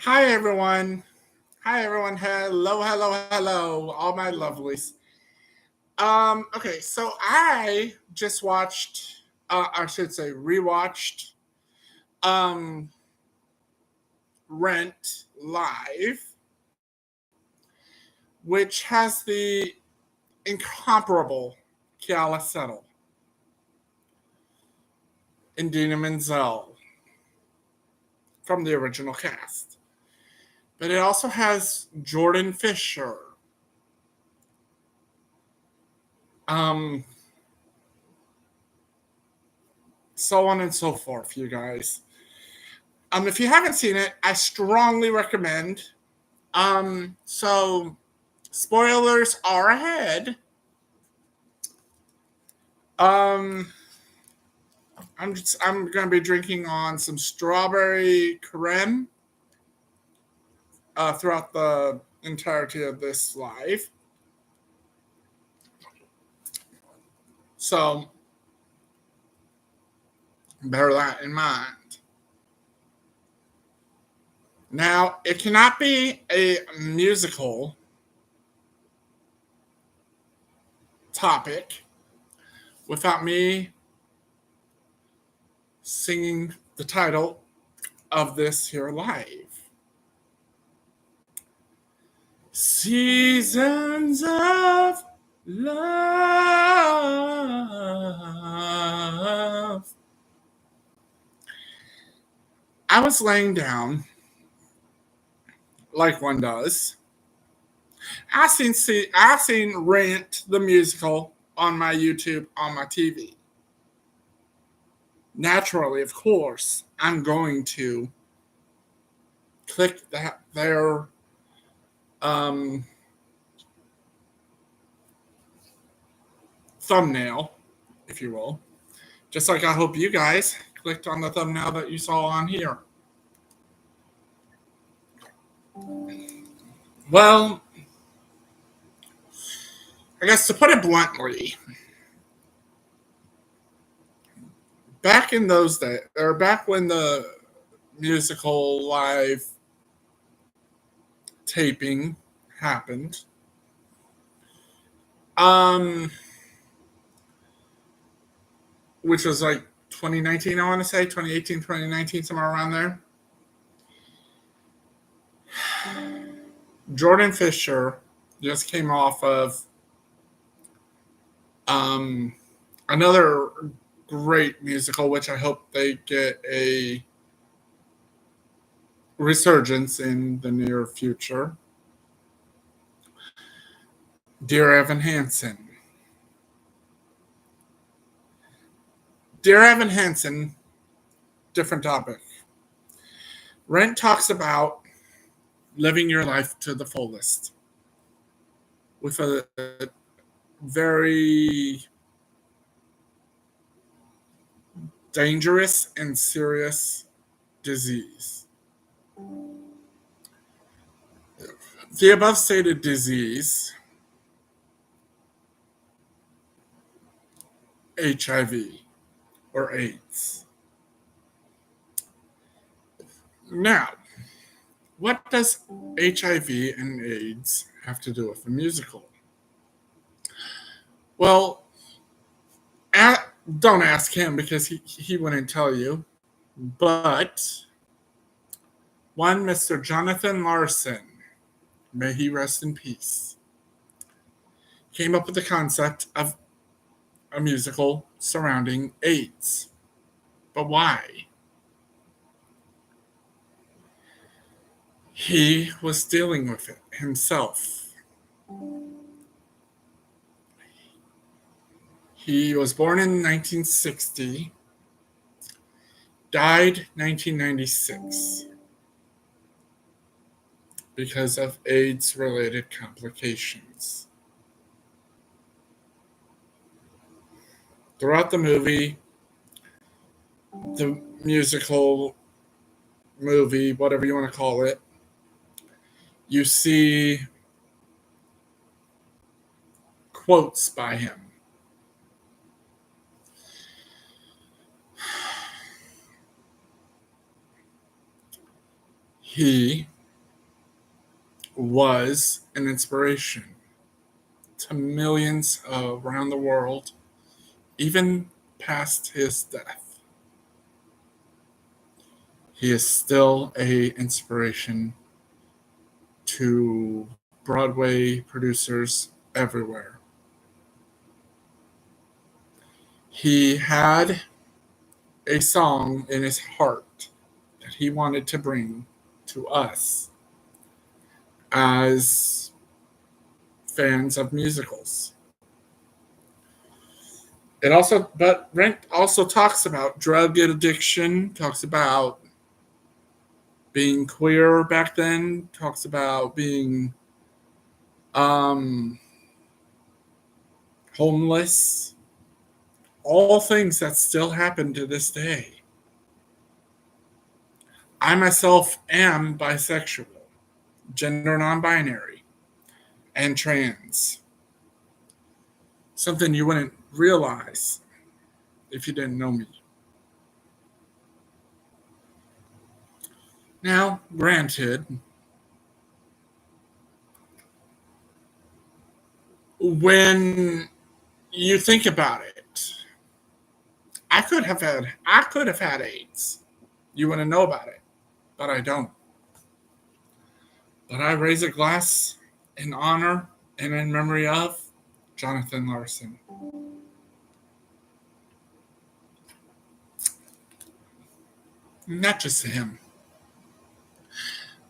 Hi everyone. Hi everyone. Hello, hello, hello, all my lovelies. Okay, so I just watched I should say rewatched um Rent Live, which has the incomparable Kiala Settle and Dina Menzel from the original cast. But it also has Jordan Fisher. Um so on and so forth, you guys. If you haven't seen it, I strongly recommend. So spoilers are ahead. Um, I'm gonna be drinking on some strawberry creme throughout the entirety of this live. So bear that in mind. Now, it cannot be a musical topic without me singing the title of this here live. Seasons of love. I was laying down like one does. I seen Rant the musical on my YouTube on my TV. Naturally, of course, I'm going to click that their um, thumbnail, if you will, just like I hope you guys clicked on the thumbnail that you saw on here. Well, I guess to put it bluntly, back in those days, or back when the musical live taping happened, um, which was like 2019, I want to say 2018, 2019, somewhere around there. Jordan Fisher just came off of um, another great musical, which I hope they get a resurgence in the near future. Dear Evan Hansen. Dear Evan Hansen, different topic. Rent talks about living your life to the fullest with a very dangerous and serious disease. The above stated disease, HIV or AIDS. Now, what does HIV and AIDS have to do with the musical? Well, a don't ask him because he wouldn't tell you. But one Mr. Jonathan Larson, may he rest in peace, came up with the concept of a musical surrounding AIDS. But why? He was dealing with it himself. He was born in 1960, died 1996 because of AIDS related complications. Throughout the movie, the musical movie, whatever you want to call it, you see quotes by him. He was an inspiration to millions around the world, even past his death. He is still a inspiration to Broadway producers everywhere. He had a song in his heart that he wanted to bring to us as fans of musicals. But Rent also talks about drug addiction, talks about being queer back then, talks about being um, homeless, all things that still happen to this day. I myself am bisexual, gender non binary, and trans. Something you wouldn't realize if you didn't know me. Now, granted, when you think about it, I could have had AIDS. You wouldn't know about it, but I don't. But I raise a glass in honor and in memory of Jonathan Larson. Not just to him,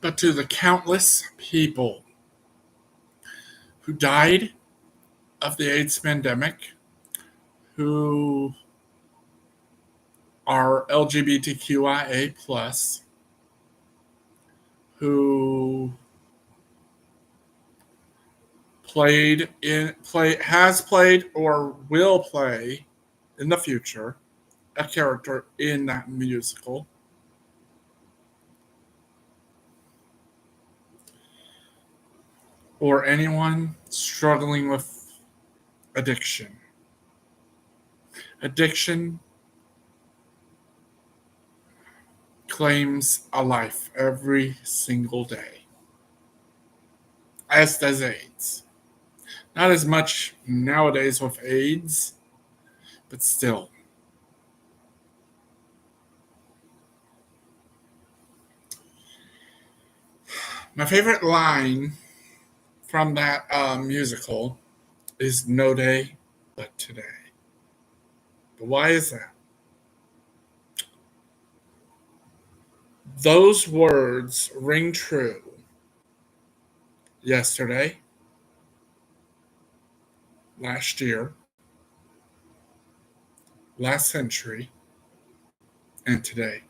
but to the countless people who died of the AIDS pandemic, who are LGBTQIA plus, who has played or will play in the future a character in that musical. Or anyone struggling with addiction. Addiction claims a life every single day, as does AIDS. Not as much nowadays with AIDS, but still. My favorite line from that musical is "No day but today." But why is that? Those words ring true yesterday, last year, last century, and today.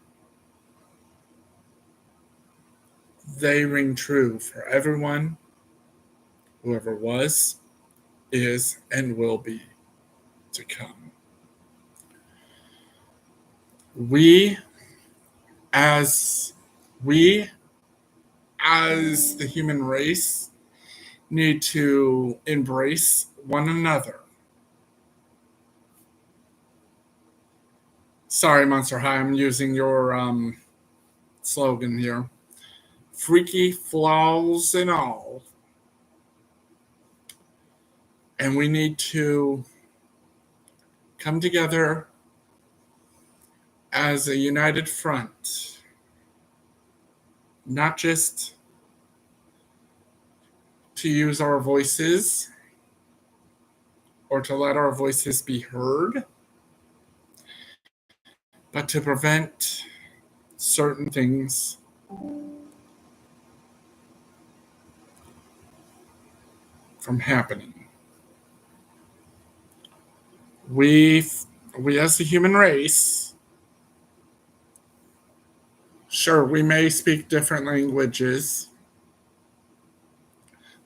They ring true for everyone who ever was, is, and will be to come. We as we as the human race need to embrace one another. Sorry, Monster High, I'm using your slogan here. Freaky flaws and all. And we need to come together as a united front, not just to use our voices or to let our voices be heard, but to prevent certain things from happening. We, we as the human race, sure, we may speak different languages,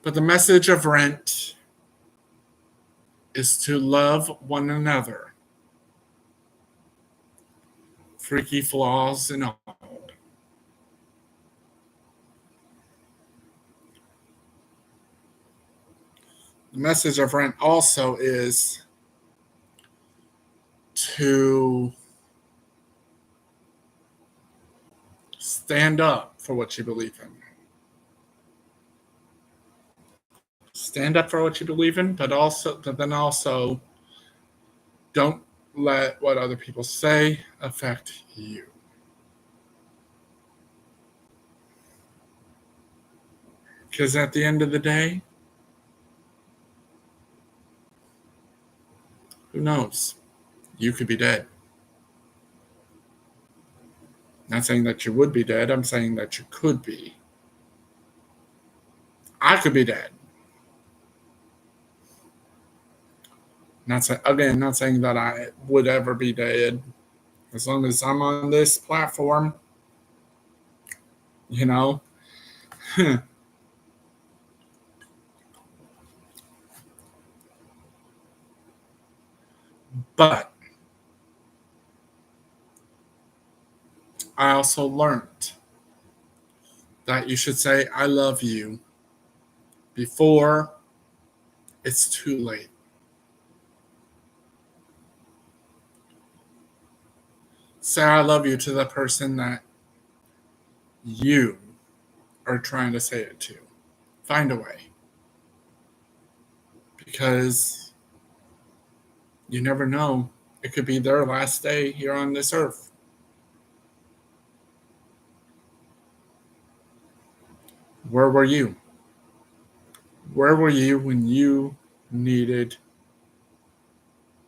but the message of Rent is to love one another, freaky flaws and all. The message of Rent also is to stand up for what you believe in. stand up for what you believe in, but then also don't let what other people say affect you. Because at the end of the day, who knows? You could be dead. Not saying that you would be dead, I'm saying that you could be. I could be dead. Not saying that I would ever be dead. As long as I'm on this platform, you know. But I also learned that you should say I love you before it's too late. Say I love you to the person that you are trying to say it to. Find a way. Because you never know. It could be their last day here on this earth. Where were you? Where were you when you needed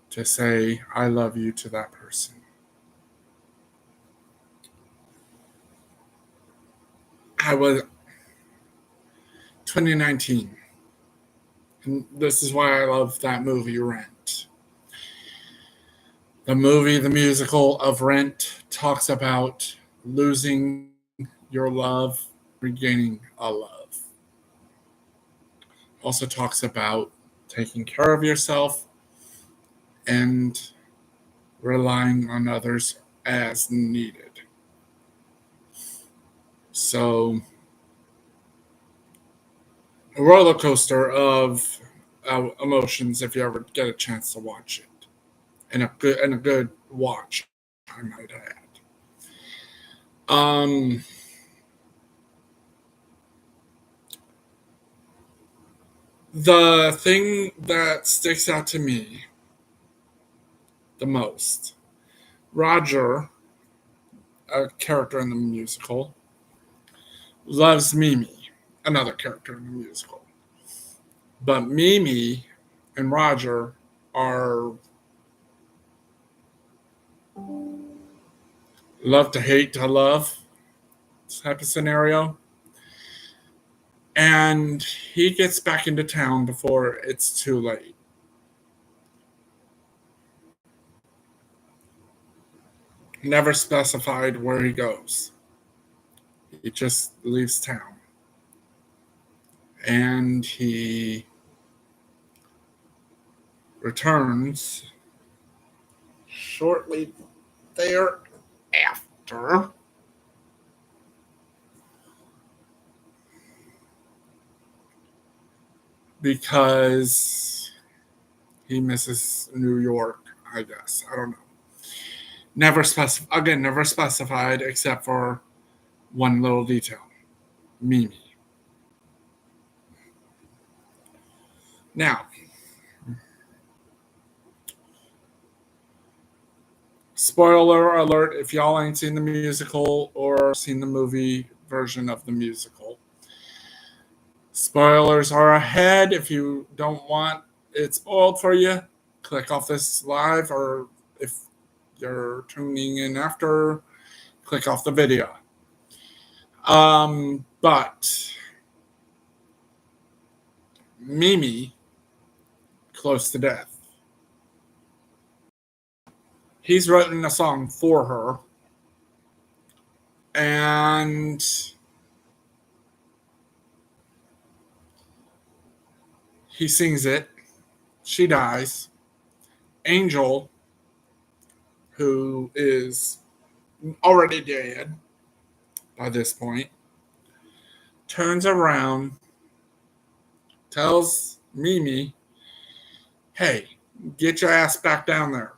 to say I love you to that person? I was 2019. And this is why I love that movie, Rent. The movie, the musical of Rent, talks about losing your love, regaining a love. Also talks about taking care of yourself and relying on others as needed. So, a roller coaster of emotions if you ever get a chance to watch it, and a good watch, I might add. Um, the thing that sticks out to me the most, Roger, a character in the musical, loves Mimi, another character in the musical. But Mimi and Roger are love to hate to love type of scenario. And he gets back into town before it's too late. Never specified where he goes. He just leaves town. And he returns shortly thereafter because he misses New York, I guess. I don't know. Never specified except for one little detail. Mimi. Now, spoiler alert if y'all ain't seen the musical or seen the movie version of the musical. Spoilers are ahead. If you don't want it spoiled for you, click off this live, or if you're tuning in after, click off the video. But Mimi, close to death. He's written a song for her, and he sings it. She dies. Angel, who is already dead by this point, turns around, tells Mimi, hey, get your ass back down there,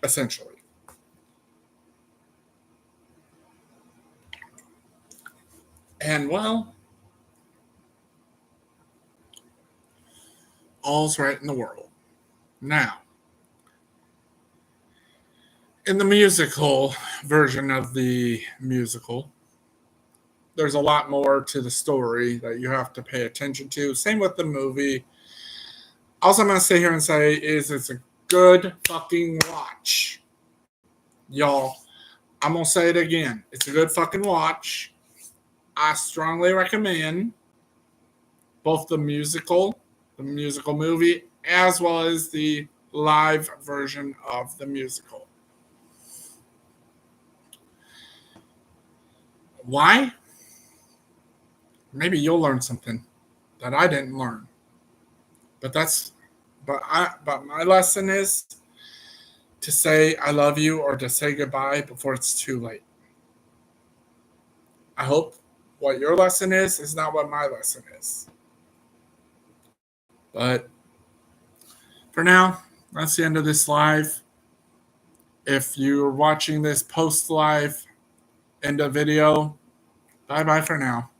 essentially. And well, all's right in the world. Now, in the musical version of the musical, there's a lot more to the story that you have to pay attention to. Same with the movie. All I'm going to sit here and say is it's a good fucking watch. Y'all, I'm going to say it again. It's a good fucking watch. I strongly recommend both the musical movie, as well as the live version of the musical. Why? Maybe you'll learn something that I didn't learn. But my lesson is to say I love you or to say goodbye before it's too late. I hope what your lesson is not what my lesson is. But for now, that's the end of this live. If you're watching this post live end of video, bye bye for now.